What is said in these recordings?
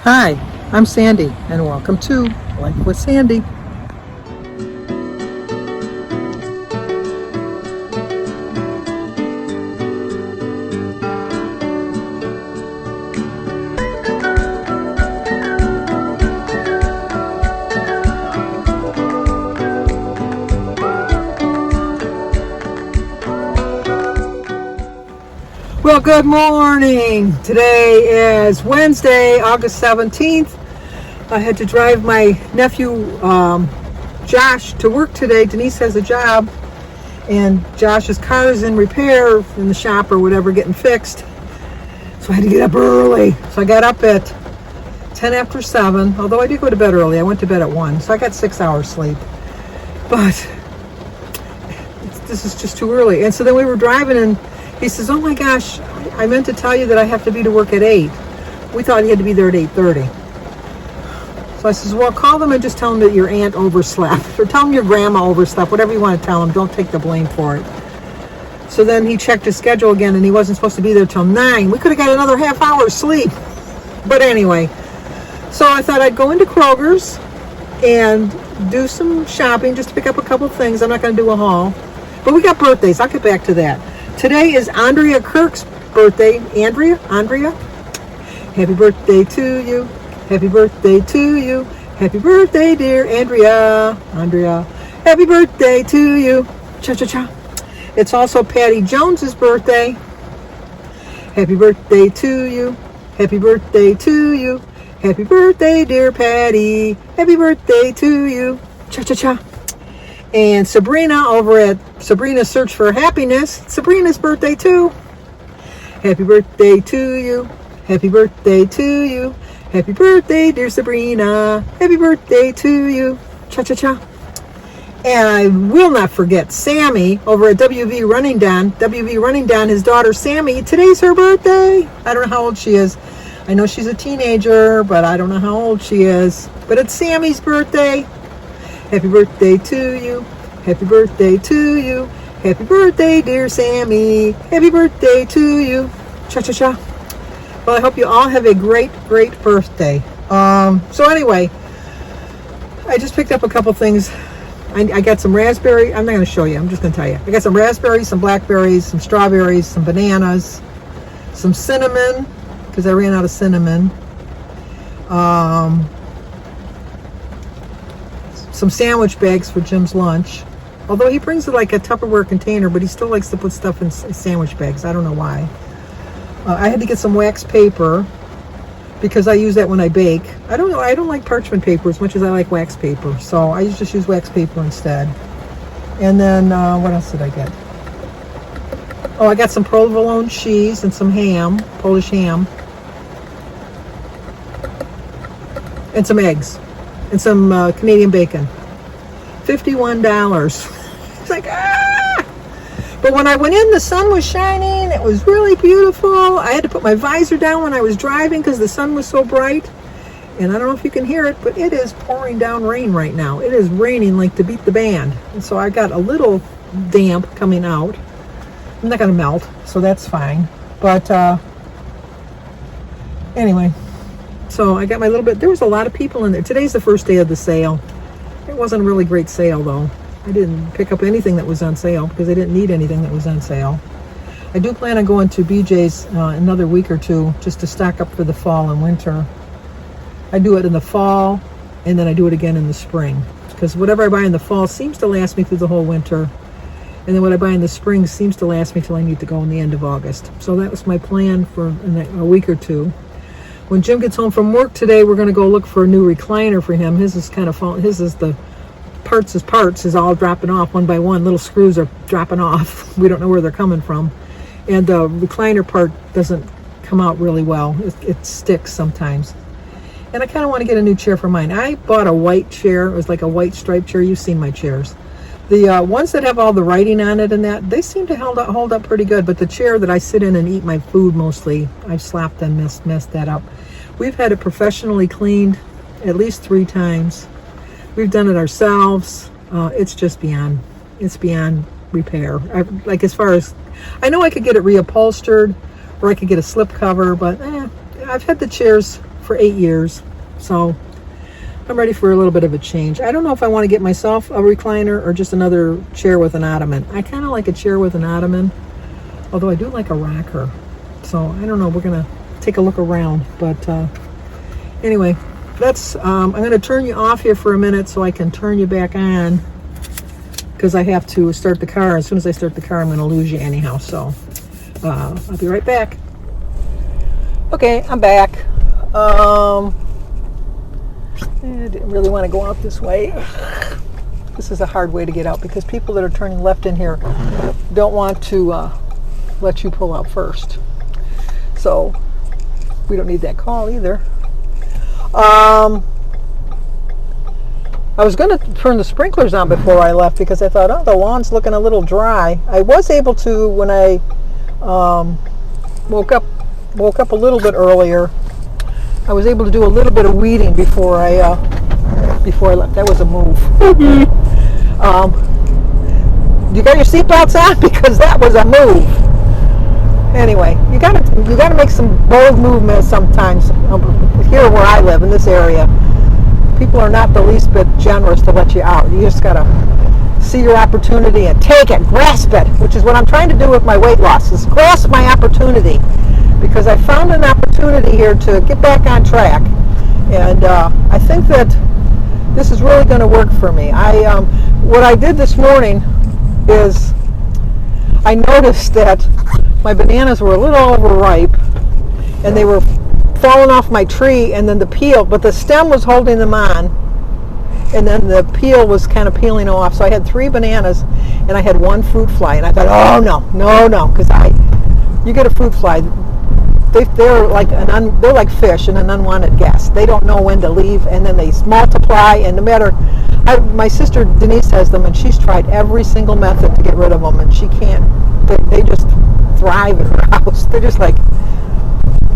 Hi, I'm Sandy, and welcome to Life with Sandy. Well, good morning. Today is Wednesday, August 17th. I had to drive my nephew, Josh, to work today. Denise has a job, and Josh's car is in repair in the shop or whatever, getting fixed. So I had to get up early. So I got up at 10 after 7, although I did go to bed early. I went to bed at 1, so I got 6 hours sleep. But this is just too early. And so then we were driving, and he says, "Oh my gosh, I meant to tell you that I have to be to work at 8. We thought he had to be there at 8:30. So I says, "Well, call them and just tell them that your aunt overslept. Or tell them your grandma overslept. Whatever you want to tell them. Don't take the blame for it." So then he checked his schedule again, and he wasn't supposed to be there till 9. We could have got another half hour of sleep. But anyway, so I thought I'd go into Kroger's and do some shopping just to pick up a couple things. I'm not going to do a haul. But we got birthdays. I'll get back to that. Today is Andrea Kirk's birthday. Andrea? Happy birthday to you. Happy birthday to you. Happy birthday, dear Andrea. Happy birthday to you. Cha-cha-cha. It's also Patty Jones's birthday. Happy birthday to you. Happy birthday to you. Happy birthday, dear Patty. Happy birthday to you. Cha-cha-cha. And Sabrina over at Sabrina's Search for Happiness. Sabrina's birthday too. Happy birthday to you. Happy birthday to you. Happy birthday, dear Sabrina. Happy birthday to you. Cha-cha-cha. And I will not forget Sammy over at WV Running Down. WV Running Down, his daughter Sammy. Today's her birthday. I don't know how old she is. I know she's a teenager, but I don't know how old she is. But it's Sammy's birthday. Happy birthday to you. Happy birthday to you. Happy birthday, dear Sammy. Happy birthday to you. Cha-cha-cha. Well, I hope you all have a great, great birthday. So anyway, I just picked up a couple things. I got some raspberry. I'm not going to show you. I'm just going to tell you. I got some raspberries, some blackberries, some strawberries, some bananas, some cinnamon, because I ran out of cinnamon. Some sandwich bags for Jim's lunch. Although he brings it like a Tupperware container, but he still likes to put stuff in sandwich bags. I don't know why. I had to get some wax paper because I use that when I bake. I don't know. I don't like parchment paper as much as I like wax paper. So I just use wax paper instead. And then what else did I get? Oh, I got some provolone cheese and some ham, Polish ham. And some eggs. And some Canadian bacon. $51. It's like, ah! But when I went in, the sun was shining. It was really beautiful. I had to put my visor down when I was driving because the sun was so bright. And I don't know if you can hear it, but it is pouring down rain right now. It is raining like to beat the band. And so I got a little damp coming out. I'm not going to melt, so that's fine. But anyway. So I got my little bit. There was a lot of people in there. Today's the first day of the sale. It wasn't a really great sale, though. I didn't pick up anything that was on sale because I didn't need anything that was on sale. I do plan on going to BJ's another week or two just to stock up for the fall and winter. I do it in the fall, and then I do it again in the spring because whatever I buy in the fall seems to last me through the whole winter. And then what I buy in the spring seems to last me till I need to go in the end of August. So that was my plan for a week or two. When Jim gets home from work today, we're going to go look for a new recliner for him. His is kind of his is the parts is all dropping off one by one. Little screws are dropping off. We don't know where they're coming from. And the recliner part doesn't come out really well. It sticks sometimes. And I kind of want to get a new chair for mine. I bought a white chair. It was like a white striped chair. You've seen my chairs. The ones that have all the writing on it and that, they seem to hold up pretty good. But the chair that I sit in and eat my food mostly, I've slapped and messed that up. We've had it professionally cleaned at least 3 times. We've done it ourselves. It's just beyond repair. Like as far as, I know I could get it reupholstered or I could get a slip cover, but I've had the chairs for 8 years. So I'm ready for a little bit of a change. I don't know if I want to get myself a recliner or just another chair with an ottoman. I kind of like a chair with an ottoman, although I do like a rocker. So I don't know. We're going to take a look around. But anyway, that's I'm going to turn you off here for a minute so I can turn you back on, because I have to start the car. As soon as I start the car, I'm going to lose you anyhow. So I'll be right back. Okay, I'm back. I didn't really want to go out this way. This is a hard way to get out because people that are turning left in here don't want to let you pull out first. So we don't need that call either. I was going to turn the sprinklers on before I left because I thought, oh, the lawn's looking a little dry. I was able to, when I woke up a little bit earlier, I was able to do a little bit of weeding before I left. That was a move. You got your seatbelts on? Because that was a move. Anyway, you gotta make some bold movements sometimes. Here where I live in this area, people are not the least bit generous to let you out. You just gotta see your opportunity and take it, grasp it, which is what I'm trying to do with my weight loss, is grasp my opportunity, because I found an opportunity here to get back on track, and I think that this is really going to work for me. What I did this morning is I noticed that my bananas were a little overripe, and they were falling off my tree, and then the peel, but the stem was holding them on, and then the peel was kind of peeling off. So I had 3 bananas, and I had 1 fruit fly, and I thought, oh no, because you get a fruit fly, they're like fish and an unwanted guest. They don't know when to leave, and then they multiply, and no matter. My sister Denise has them, and she's tried every single method to get rid of them, and she can't. They just thrive at her house. They're just like,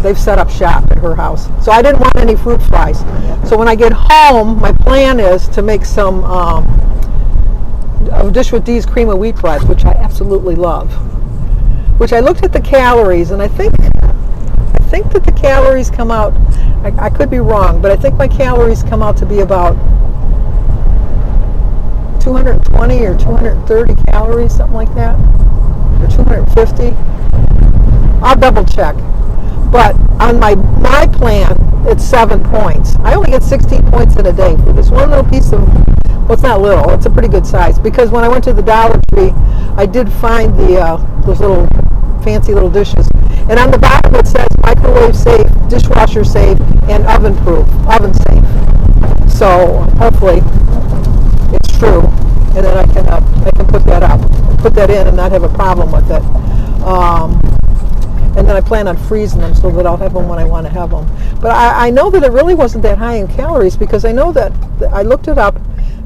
they've set up shop at her house. So I didn't want any fruit flies. So when I get home, my plan is to make some a dish with Dee's cream of wheat bread, which I absolutely love. Which I looked at the calories, and I think that the calories come out, I could be wrong, but I think my calories come out to be about 220 or 230 calories, something like that, or 250. I'll double check. But on my plan, it's 7 points. I only get 16 points in a day for this one little piece of, well, it's not little, it's a pretty good size, because when I went to the Dollar Tree, I did find those little fancy little dishes, and on the bottom it says microwave safe, dishwasher safe, and oven safe. So hopefully it's true, and then I can put that in and not have a problem with it. And then I plan on freezing them so that I'll have them when I want to have them. But I know that it really wasn't that high in calories, because I know that I looked it up.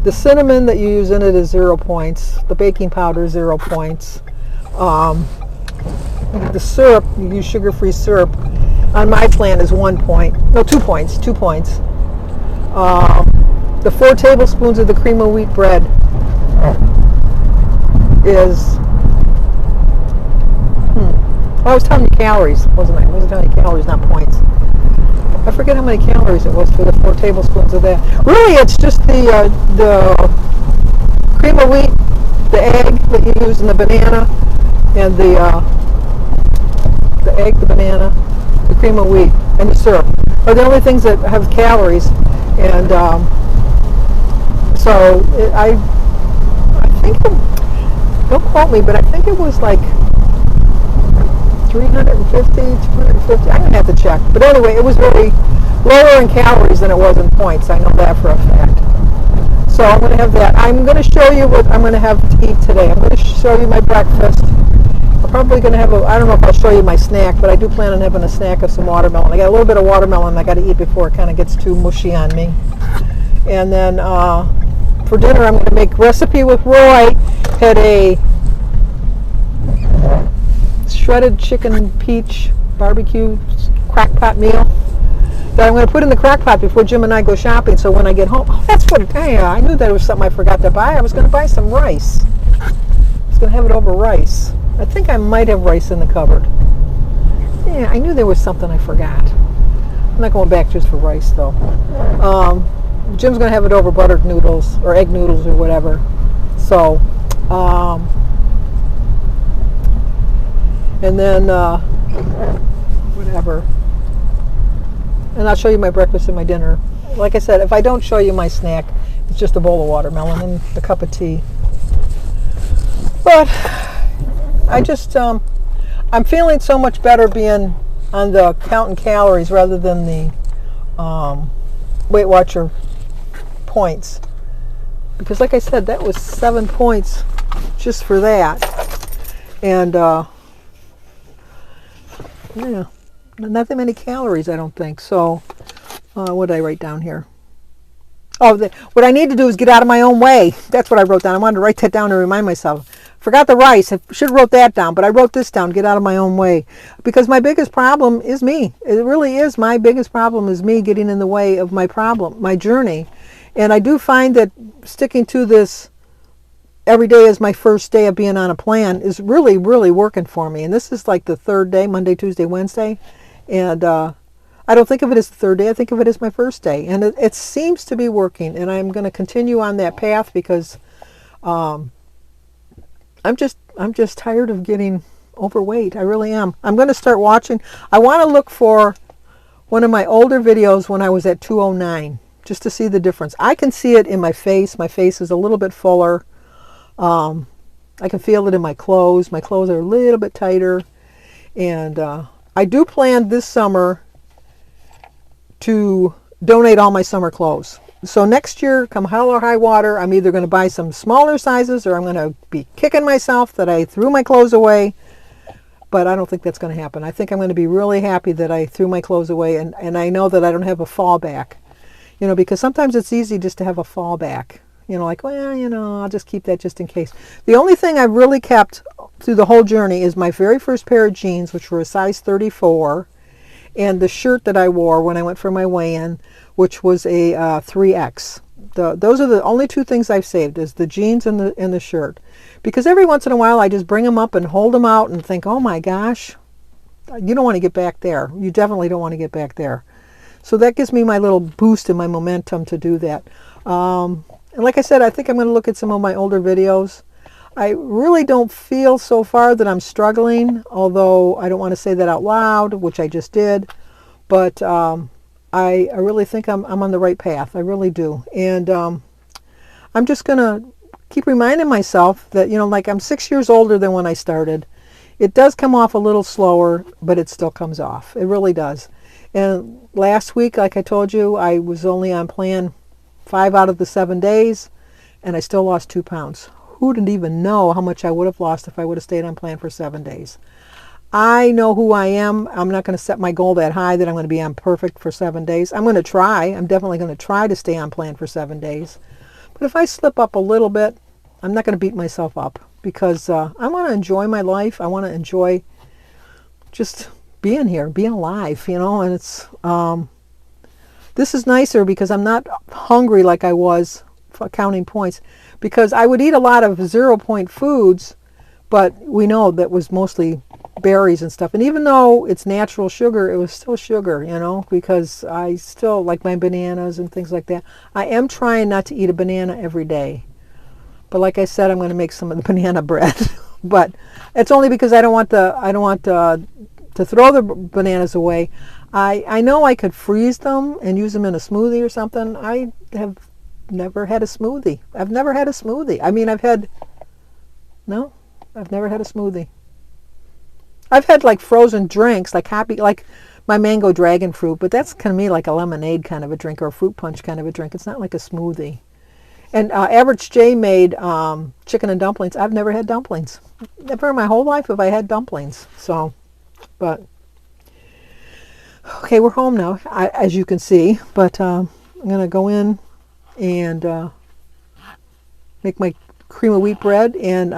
The cinnamon that you use in it is 0 points. The baking powder is 0 points. The syrup, you use sugar-free syrup, on my plan is 1 point. No, 2 points. 2 points. The 4 tablespoons of the cream of wheat bread is. I was telling you calories, wasn't I? I was telling you calories, not points. I forget how many calories it was for the 4 tablespoons of that. Really, it's just the cream of wheat, the egg that you use in the banana, and the egg, the banana, the cream of wheat, and the syrup are the only things that have calories. And so I think, don't quote me, but I think it was like 350, 250. I'm going to have to check. But anyway, it was very lower in calories than it was in points. I know that for a fact. So I'm going to have that. I'm going to show you what I'm going to have to eat today. I'm going to show you my breakfast. I'm probably going to have I don't know if I'll show you my snack, but I do plan on having a snack of some watermelon. I got a little bit of watermelon I got to eat before it kind of gets too mushy on me. And then for dinner, I'm going to make recipe with Roy. Had a shredded chicken peach barbecue crock pot meal that I'm going to put in the crock pot before Jim and I go shopping, so when I get home, I knew that was something I forgot to buy. I was going to buy some rice. I was going to have it over rice. I think I might have rice in the cupboard. Yeah, I knew there was something I forgot. I'm not going back just for rice though. Jim's going to have it over buttered noodles or egg noodles or whatever. So, and then whatever. And I'll show you my breakfast and my dinner. Like I said, if I don't show you my snack, it's just a bowl of watermelon and a cup of tea. But I just, I'm feeling so much better being on the counting calories rather than the Weight Watcher points. Because like I said, that was 7 points just for that. And yeah, not that many calories, I don't think. So what did I write down here? Oh, what I need to do is get out of my own way. That's what I wrote down. I wanted to write that down to remind myself. Forgot the rice. I should have wrote that down, but I wrote this down, get out of my own way. Because my biggest problem is me. It really is. My biggest problem is me getting in the way of my problem, my journey. And I do find that sticking to this every day as my first day of being on a plan is really, really working for me. And this is like the third day, Monday, Tuesday, Wednesday. And I don't think of it as the third day. I think of it as my first day. And it seems to be working. And I'm going to continue on that path because I'm just tired of getting overweight. I really am. I'm going to start watching. I want to look for one of my older videos when I was at 209 just to see the difference. I can see it in my face. My face is a little bit fuller. I can feel it in my clothes. My clothes are a little bit tighter. And I do plan this summer to donate all my summer clothes. So next year, come hell or high water, I'm either going to buy some smaller sizes or I'm going to be kicking myself that I threw my clothes away. But I don't think that's going to happen. I think I'm going to be really happy that I threw my clothes away and I know that I don't have a fallback. You know, because sometimes it's easy just to have a fallback. You know, like, well, you know, I'll just keep that just in case. The only thing I've really kept through the whole journey is my very first pair of jeans, which were a size 34, and the shirt that I wore when I went for my weigh-in, which was a 3X. Those are the only two things I've saved, is the jeans and the shirt. Because every once in a while I just bring them up and hold them out and think, oh my gosh, you don't want to get back there. You definitely don't want to get back there. So that gives me my little boost in my momentum to do that. And like I said, I think I'm going to look at some of my older videos. I really don't feel so far that I'm struggling, although I don't want to say that out loud, which I just did. But I really think I'm on the right path. I really do. And I'm just going to keep reminding myself that, you know, like I'm 6 years older than when I started. It does come off a little slower, but it still comes off. It really does. And last week, like I told you, I was only on plan 5 out of the 7 days, and I still lost 2 pounds. Who didn't even know how much I would have lost if I would have stayed on plan for 7 days? I know who I am. I'm not going to set my goal that high that I'm going to be on perfect for 7 days. I'm going to try. I'm definitely going to try to stay on plan for 7 days. But if I slip up a little bit, I'm not going to beat myself up because I want to enjoy my life. I want to enjoy just being here, being alive, you know, and it's, this is nicer because I'm not hungry like I was for counting points, because I would eat a lot of 0-point foods, but we know that was mostly berries and stuff. And even though it's natural sugar, it was still sugar, you know, because I still like my bananas and things like that. I am trying not to eat a banana every day. But like I said, I'm going to make some of the banana bread. But it's only because I don't want to throw the bananas away. I know I could freeze them and use them in a smoothie or something. I have never had a smoothie. I've never had a smoothie. I mean, I've never had a smoothie. I've had like frozen drinks, like my mango dragon fruit, but that's kind of me like a lemonade kind of a drink or a fruit punch kind of a drink. It's not like a smoothie. And Average J made chicken and dumplings. I've never had dumplings. Never in my whole life have I had dumplings. So, but, okay, we're home now, as you can see. But I'm going to go in and make my cream of wheat bread. And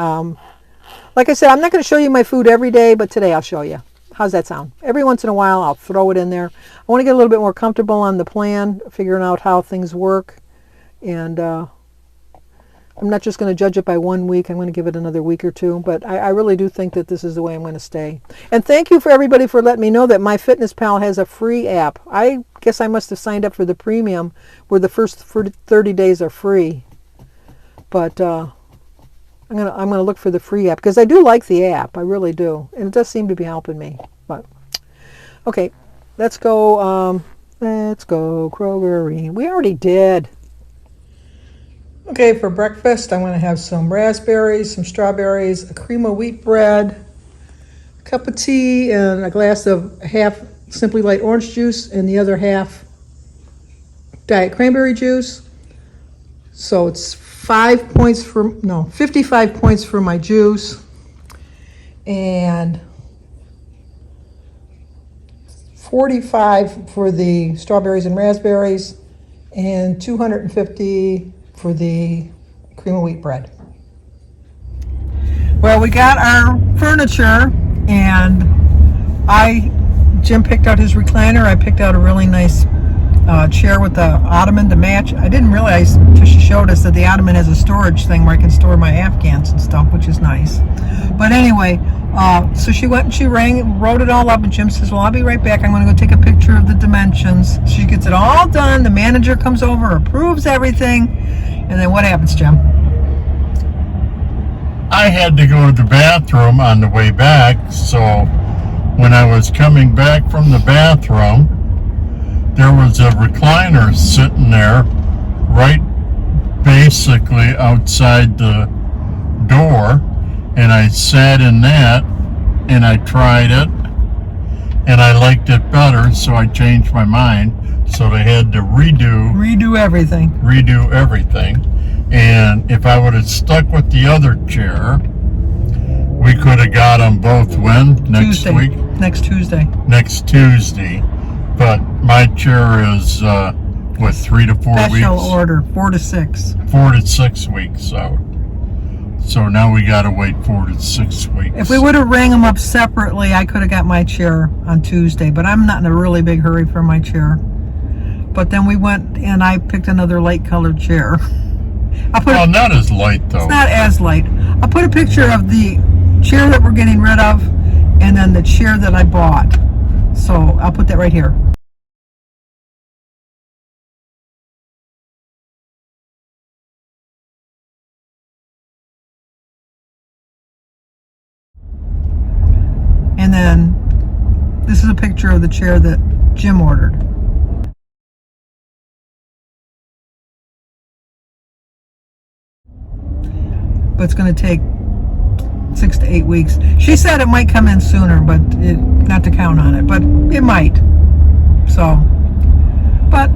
like I said, I'm not going to show you my food every day, but today I'll show you. How's that sound? Every once in a while, I'll throw it in there. I want to get a little bit more comfortable on the plan, figuring out how things work. And I'm not just going to judge it by 1 week. I'm going to give it another week or two. But I really do think that this is the way I'm going to stay. And thank you for everybody for letting me know that MyFitnessPal has a free app. I guess I must have signed up for the premium where the first 30 days are free. But I'm gonna look for the free app because I do like the app. I really do. And it does seem to be helping me. But okay, let's go Kroger. We already did. Okay, for breakfast, I'm going to have some raspberries, some strawberries, a cream of wheat bread, a cup of tea, and a glass of half Simply Light orange juice, and the other half Diet cranberry juice. So it's 55 points for my juice, and 45 for the strawberries and raspberries, and 250 for the cream of wheat bread. Well, we got our furniture, and Jim picked out his recliner. I picked out a really nice chair with the ottoman to match. I didn't realize until she showed us that the ottoman has a storage thing where I can store my Afghans and stuff, which is nice. But anyway, so she went and she wrote it all up, and Jim says, well, I'll be right back. I'm going to go take a picture of the dimensions. She gets it all done. The manager comes over, approves everything, and then what happens, Jim? I had to go to the bathroom on the way back, so when I was coming back from the bathroom, there was a recliner sitting there right basically outside the door, and I sat in that and I tried it and I liked it better, so I changed my mind. So they had to redo everything. And if I would have stuck with the other chair, we could have got them both when? Next week? Next Tuesday. Next Tuesday. But my chair is, 3 to 4 weeks? Special order, 4 to 6. 4 to 6 weeks out. So now we got to wait 4 to 6 weeks. If we would have rang them up separately, I could have got my chair on Tuesday. But I'm not in a really big hurry for my chair. But then we went and I picked another light colored chair. Not as light though. It's not as light. I'll put a picture of the chair that we're getting rid of and then the chair that I bought. So I'll put that right here. And then this is a picture of the chair that Jim ordered. But it's going to take 6 to 8 weeks. She said it might come in sooner, but not to count on it, but it might. So, but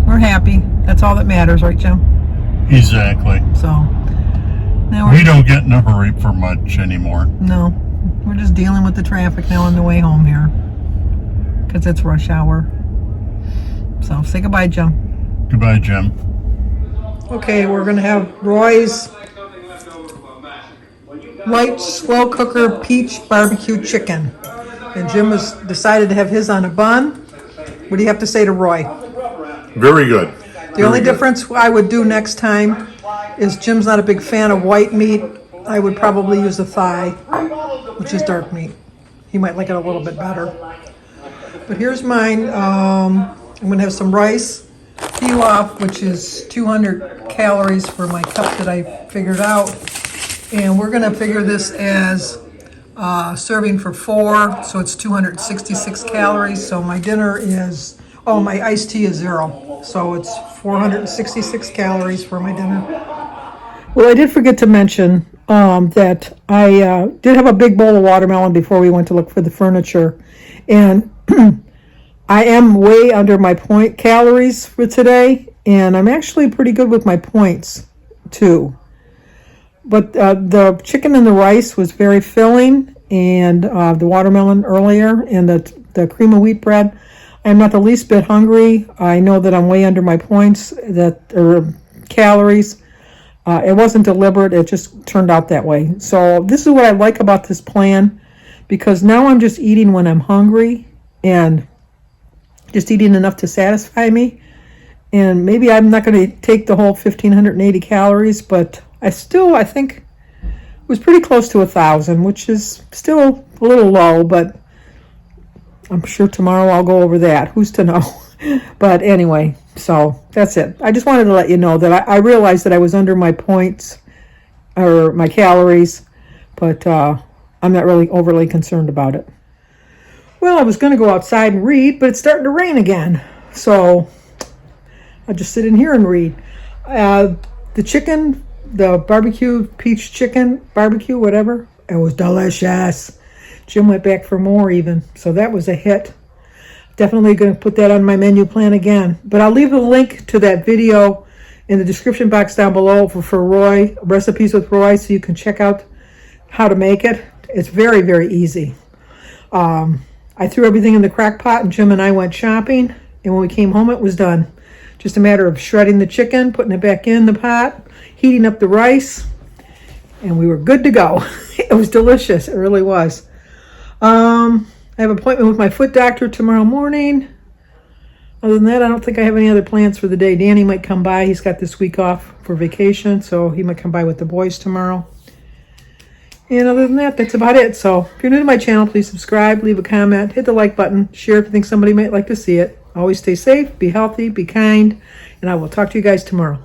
we're happy. That's all that matters, right, Jim? Exactly. So, now we don't get in a hurry for much anymore. No, we're just dealing with the traffic now on the way home here, because it's rush hour. So, say goodbye, Jim. Goodbye, Jim. Okay, we're going to have Roy's light slow cooker peach barbecue chicken, and Jim has decided to have his on a bun. What do you have to say to Roy? Very good. The only difference I would do next time is Jim's not a big fan of white meat. I would probably use a thigh, which is dark meat. He might like it a little bit better. But here's mine. I'm going to have some rice pilaf, which is 200 calories for my cup that I figured out. And we're going to figure this as serving for 4, so it's 266 calories. So my dinner is, my iced tea is 0. So it's 466 calories for my dinner. Well, I did forget to mention that I did have a big bowl of watermelon before we went to look for the furniture. And I am way under my point calories for today. And I'm actually pretty good with my points, too. But the chicken and the rice was very filling, and the watermelon earlier, and the cream of wheat bread. I'm not the least bit hungry. I know that I'm way under my points, or calories. It wasn't deliberate. It just turned out that way. So this is what I like about this plan, because now I'm just eating when I'm hungry and just eating enough to satisfy me. And maybe I'm not going to take the whole 1,580 calories, but I think it was pretty close to 1,000, which is still a little low, but I'm sure tomorrow I'll go over that. Who's to know? But anyway, so that's it. I just wanted to let you know that I realized that I was under my points or my calories, but I'm not really overly concerned about it. Well, I was going to go outside and read, but it's starting to rain again. So I'll just sit in here and read. The chicken, the barbecue, peach chicken, barbecue, whatever, it was delicious. Jim went back for more even, so that was a hit. Definitely going to put that on my menu plan again. But I'll leave a link to that video in the description box down below for Roy, Recipes with Roy, so you can check out how to make it. It's very, very easy. I threw everything in the crock pot, and Jim and I went shopping, and when we came home, it was done. Just a matter of shredding the chicken, putting it back in the pot, heating up the rice, and we were good to go. It was delicious. It really was. I have an appointment with my foot doctor tomorrow morning. Other than that, I don't think I have any other plans for the day. Danny might come by. He's got this week off for vacation, so he might come by with the boys tomorrow. And other than that, that's about it. So if you're new to my channel, please subscribe, leave a comment, hit the like button, share if you think somebody might like to see it. Always stay safe, be healthy, be kind, and I will talk to you guys tomorrow.